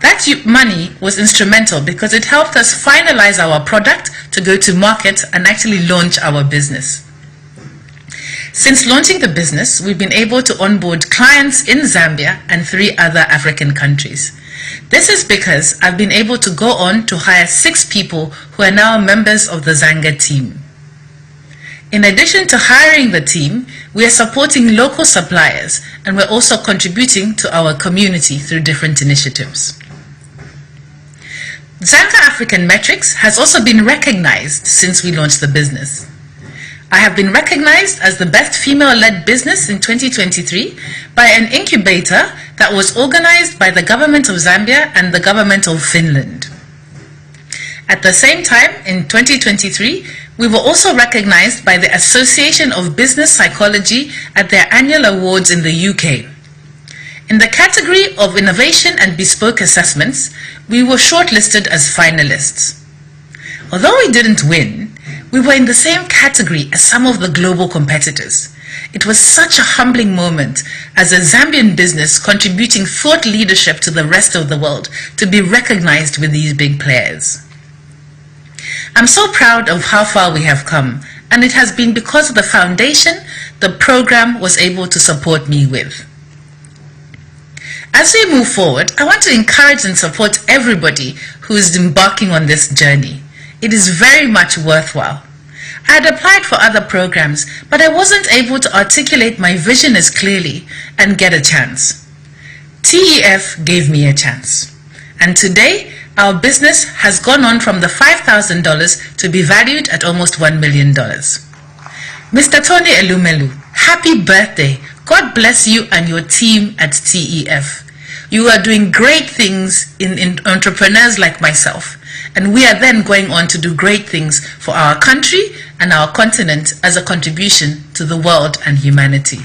That money was instrumental because it helped us finalize our product to go to market and actually launch our business. Since launching the business, we've been able to onboard clients in Zambia and 3 other African countries. This is because I've been able to go on to hire 6 people who are now members of the Zanga team. In addition to hiring the team, we are supporting local suppliers, and we're also contributing to our community through different initiatives. Zanga African Metrics has also been recognized since we launched the business. I have been recognized as the best female-led business in 2023 by an incubator that was organized by the government of Zambia and the government of Finland. At the same time, in 2023, we were also recognized by the Association of Business Psychology at their annual awards in the UK. In the category of Innovation and Bespoke Assessments, we were shortlisted as finalists. Although we didn't win, we were in the same category as some of the global competitors. It was such a humbling moment as a Zambian business contributing thought leadership to the rest of the world to be recognized with these big players. I'm so proud of how far we have come, and it has been because of the foundation the program was able to support me with. As we move forward, I want to encourage and support everybody who is embarking on this journey. It is very much worthwhile. I had applied for other programs, but I wasn't able to articulate my vision as clearly and get a chance. TEF gave me a chance. And today, our business has gone on from the $5,000 to be valued at almost $1 million. Mr. Tony Elumelu, happy birthday. God bless you and your team at TEF. You are doing great things in entrepreneurs like myself, and we are then going on to do great things for our country and our continent as a contribution to the world and humanity.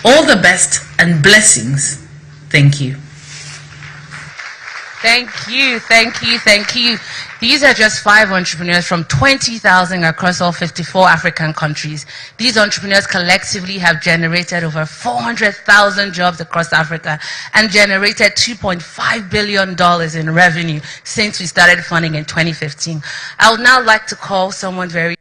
All the best and blessings. Thank you. Thank you, thank you, thank you. These are just 5 entrepreneurs from 20,000 across all 54 African countries. These entrepreneurs collectively have generated over 400,000 jobs across Africa and generated $2.5 billion in revenue since we started funding in 2015. I would now like to call someone very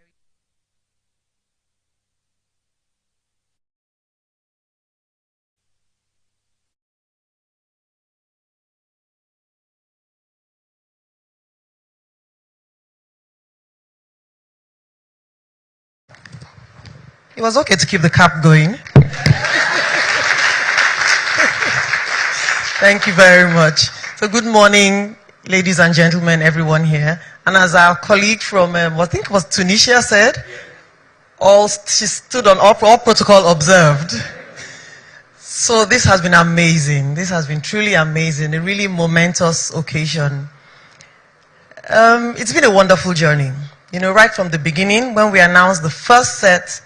It was okay to keep the cap going. Thank you very much. So good morning, ladies and gentlemen, everyone here. And as our colleague from, I think it was Tunisia said, she stood on all protocol observed. So this has been amazing. This has been truly amazing, a really momentous occasion. It's been a wonderful journey. You know, right from the beginning, when we announced the first set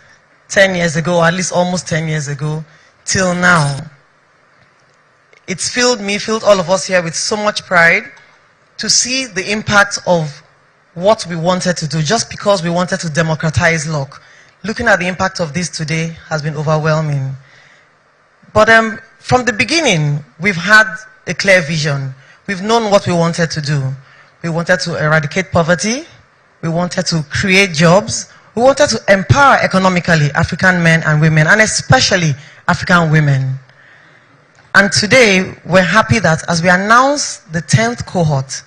10 years ago, or at least almost 10 years ago, till now. It's filled all of us here with so much pride to see the impact of what we wanted to do, just because we wanted to democratize luck. Looking at the impact of this today has been overwhelming. But from the beginning, we've had a clear vision. We've known what we wanted to do. We wanted to eradicate poverty. We wanted to create jobs. We wanted to empower economically African men and women, and especially African women. And today, we're happy that as we announce the 10th cohort,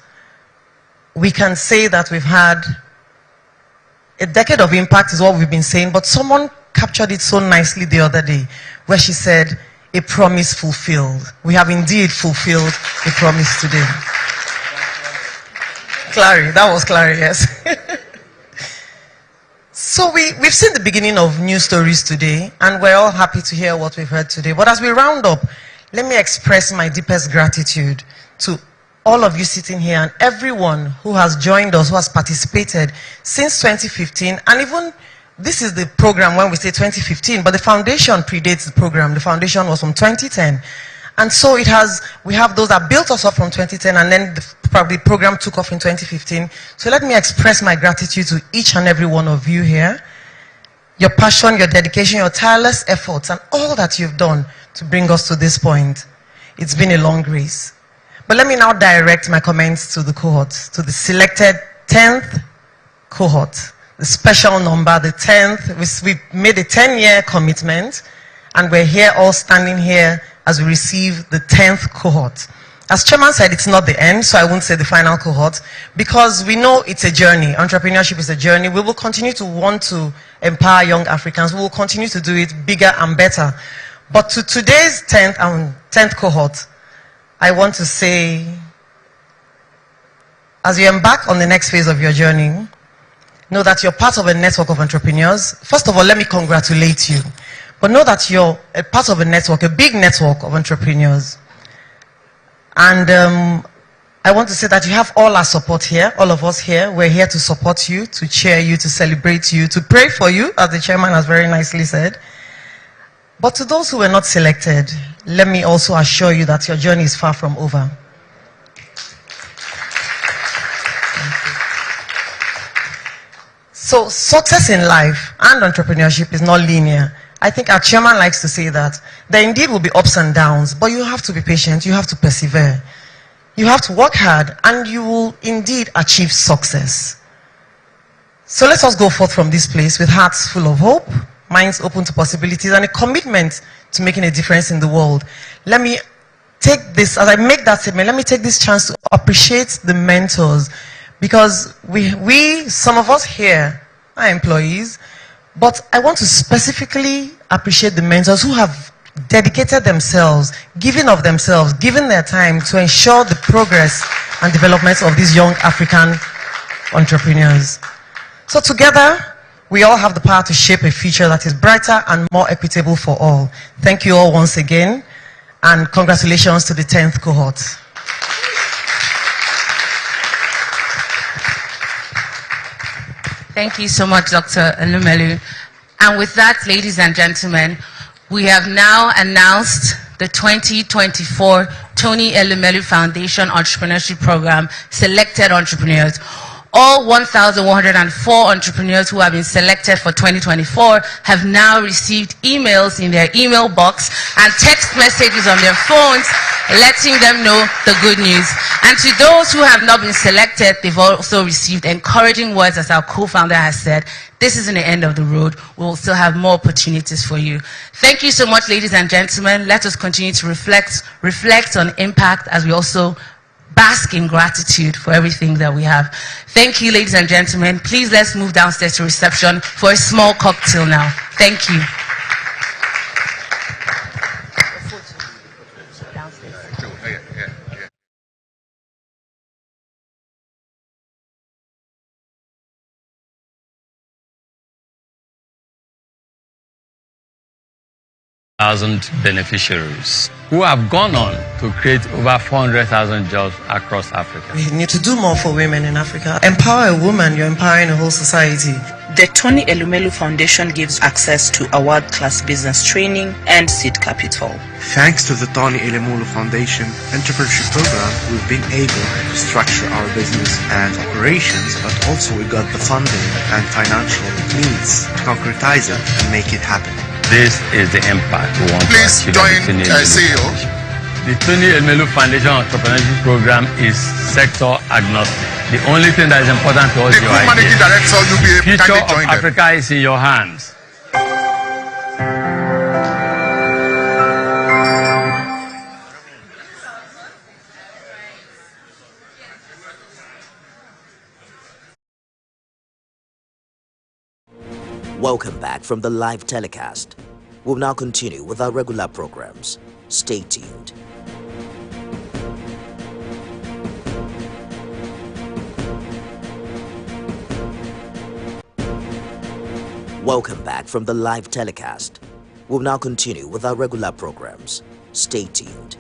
we can say that we've had a decade of impact is what we've been saying, but someone captured it so nicely the other day, where she said, a promise fulfilled. We have indeed fulfilled a promise today. Clary, that was Clary, yes. So we've seen the beginning of new stories today, and we're all happy to hear what we've heard today. But as we round up, let me express my deepest gratitude to all of you sitting here and everyone who has joined us, who has participated since 2015. And even, this is the program when we say 2015, but the foundation predates the program. The foundation was from 2010. And so we have those that built us up from 2010, and then the program took off in 2015. So let me express my gratitude to each and every one of you here. Your passion, your dedication, your tireless efforts, and all that you've done to bring us to this point. It's been a long race. But let me now direct my comments to the cohort, to the selected 10th cohort, the special number, the 10th. We've made a 10-year commitment, and we're here all standing here as we receive the 10th cohort. As Chairman said, it's not the end, so I won't say the final cohort, because we know it's a journey. Entrepreneurship is a journey. We will continue to want to empower young Africans. We will continue to do it bigger and better. But to today's 10th cohort, I want to say, as you embark on the next phase of your journey, know that you're part of a network of entrepreneurs. First of all, let me congratulate you. But know that you're a part of a network, a big network of entrepreneurs. And I want to say that you have all our support here, all of us here. We're here to support you, to cheer you, to celebrate you, to pray for you, as the chairman has very nicely said. But to those who were not selected, let me also assure you that your journey is far from over. So success in life and entrepreneurship is not linear. I think our chairman likes to say that there indeed will be ups and downs, but you have to be patient, you have to persevere. You have to work hard, and you will indeed achieve success. So let us go forth from this place with hearts full of hope, minds open to possibilities, and a commitment to making a difference in the world. Let me take this, as I make that statement, let me take this chance to appreciate the mentors, because we some of us here are employees, but I want to specifically appreciate the mentors who have dedicated themselves, giving of themselves, giving their time to ensure the progress and development of these young African entrepreneurs. So together, we all have the power to shape a future that is brighter and more equitable for all. Thank you all once again, and congratulations to the 10th cohort. Thank you so much, Dr. Elumelu. And with that, ladies and gentlemen, we have now announced the 2024 Tony Elumelu Foundation Entrepreneurship Program Selected Entrepreneurs. All 1,104 entrepreneurs who have been selected for 2024 have now received emails in their email box and text messages on their phones letting them know the good news. And to those who have not been selected, they've also received encouraging words, as our co-founder has said. This isn't the end of the road. We'll still have more opportunities for you. Thank you so much, ladies and gentlemen. Let us continue to reflect on impact as we also bask in gratitude for everything that we have. Thank you, ladies and gentlemen. Please let's move downstairs to reception for a small cocktail now. Thank you. Beneficiaries who have gone on to create over 400,000 jobs across Africa. We need to do more for women in Africa. Empower a woman, you're empowering a whole society. The Tony Elumelu Foundation gives access to award-class business training and seed capital. Thanks to the Tony Elumelu Foundation Entrepreneurship Program, we've been able to structure our business and operations, but also we got the funding and financial needs to concretize it and make it happen. This is the impact we want to achieve. Please join CEO. The Tony Elumelu Foundation Entrepreneurship Program is sector agnostic. The only thing that is important to us is your idea. The future of Africa is in your hands. Welcome back from the live telecast. We'll now continue with our regular programs. Stay tuned. Welcome back from the live telecast. We'll now continue with our regular programs. Stay tuned.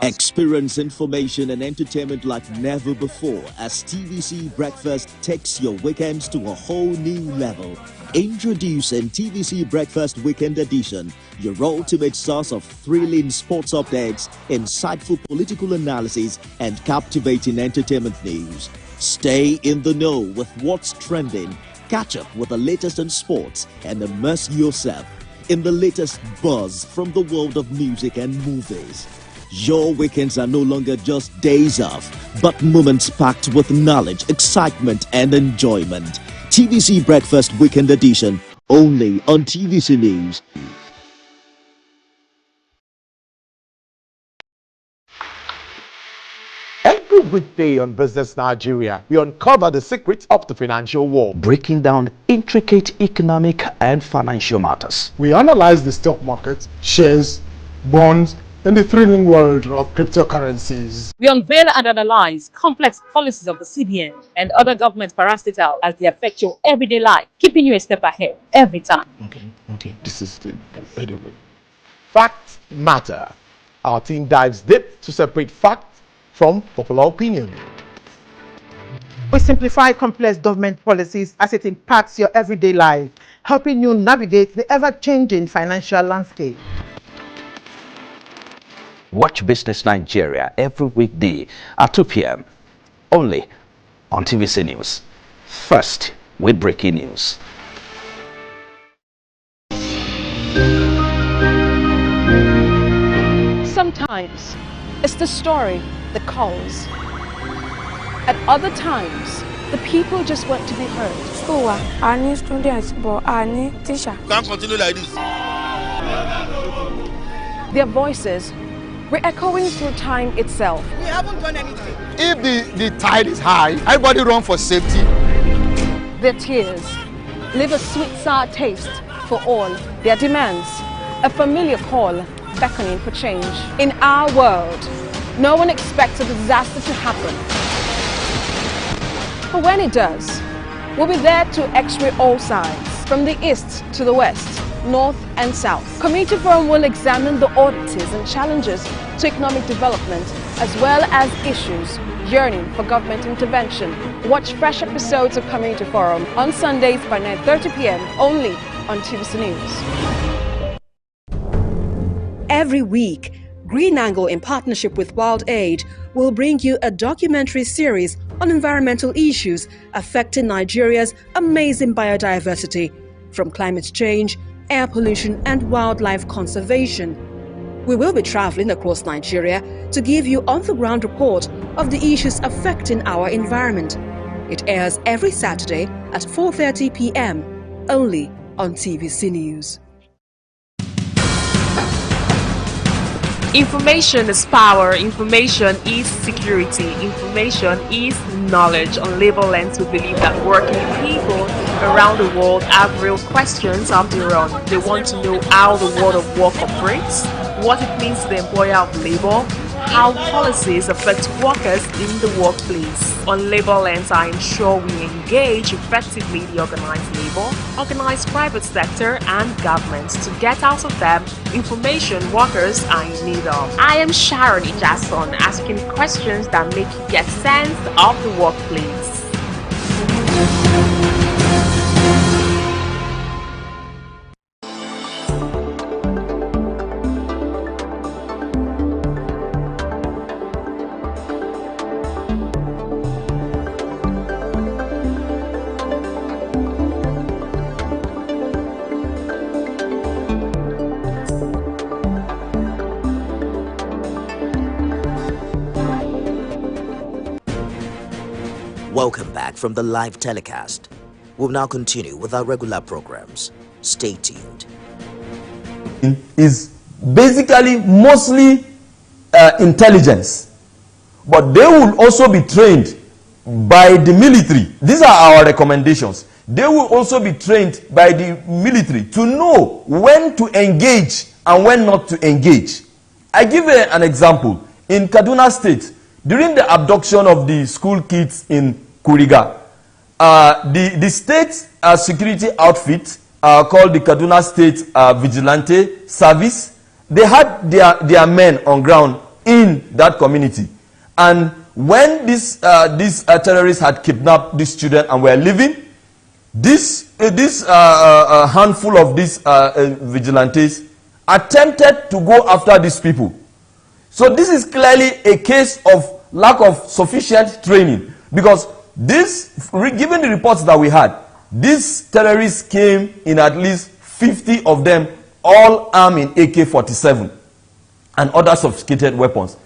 Experience information and entertainment like never before as TVC Breakfast takes your weekends to a whole new level. Introducing TVC Breakfast Weekend Edition, your ultimate source of thrilling sports updates, insightful political analysis, and captivating entertainment news. Stay in the know with what's trending, catch up with the latest in sports, and immerse yourself in the latest buzz from the world of music and movies. Your weekends are no longer just days off, but moments packed with knowledge, excitement, and enjoyment. TVC Breakfast Weekend Edition, only on TVC News. Every weekday on Business Nigeria, we uncover the secrets of the financial world, breaking down intricate economic and financial matters. We analyze the stock market, shares, bonds, and the thrilling world of cryptocurrencies. We unveil and analyze complex policies of the CBN and other government parastatals as they affect your everyday life, keeping you a step ahead every time. Okay. This is the way. Facts matter. Our team dives deep to separate fact from popular opinion. We simplify complex government policies as it impacts your everyday life, helping you navigate the ever-changing financial landscape. Watch Business Nigeria every weekday at 2 p.m. only on TVC News. First with breaking news. Sometimes it's the story that calls. At other times, the people just want to be heard. School, I need students, but I need teacher. Can't continue like this. Their voices re-echoing through time itself. We haven't done anything. If the tide is high, everybody run for safety. Their tears leave a sweet sour taste for all their demands. A familiar call beckoning for change. In our world, no one expects a disaster to happen. But when it does, we'll be there to x-ray all sides, from the east to the west, north and south. Community Forum will examine the oddities and challenges to economic development, as well as issues yearning for government intervention. Watch fresh episodes of Community Forum on Sundays by 9:30 p.m. only on TVC News. Every week, Green Angle, in partnership with Wild Aid, will bring you a documentary series on environmental issues affecting Nigeria's amazing biodiversity, from climate change, air pollution and wildlife conservation. We will be traveling across Nigeria to give you on-the-ground report of the issues affecting our environment. It airs every Saturday at 4:30 p.m. only on TVC News. Information is power, information is security, information is knowledge. On Labor Lens, we believe that working people around the world have real questions of their own. They want to know how the world of work operates, what it means to the employer of labor, how policies affect workers in the workplace. On Labor Lens, I ensure we engage effectively the organized labor, organized private sector and governments to get out of them information workers are in need of. I am Sharon Ijason, asking questions that make you get sense of the workplace. Welcome back from the live telecast. We'll now continue with our regular programs. Stay tuned. Is basically mostly intelligence, but they will also be trained by the military. These are our recommendations. They will also be trained by the military to know when to engage and when not to engage. I give an example. In Kaduna State, during the abduction of the school kids in Kuriga, the state security outfit called the Kaduna State Vigilante Service, they had their men on ground in that community. And when these terrorists had kidnapped these children and were leaving, this handful of these vigilantes attempted to go after these people. So this is clearly a case of lack of sufficient training, because given the reports that we had, these terrorists came in at least 50 of them, all armed in AK-47 and other sophisticated weapons.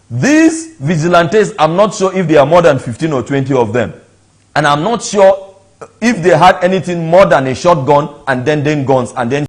These vigilantes, I'm not sure if there are more than 15 or 20 of them. And I'm not sure if they had anything more than a shotgun and then guns and then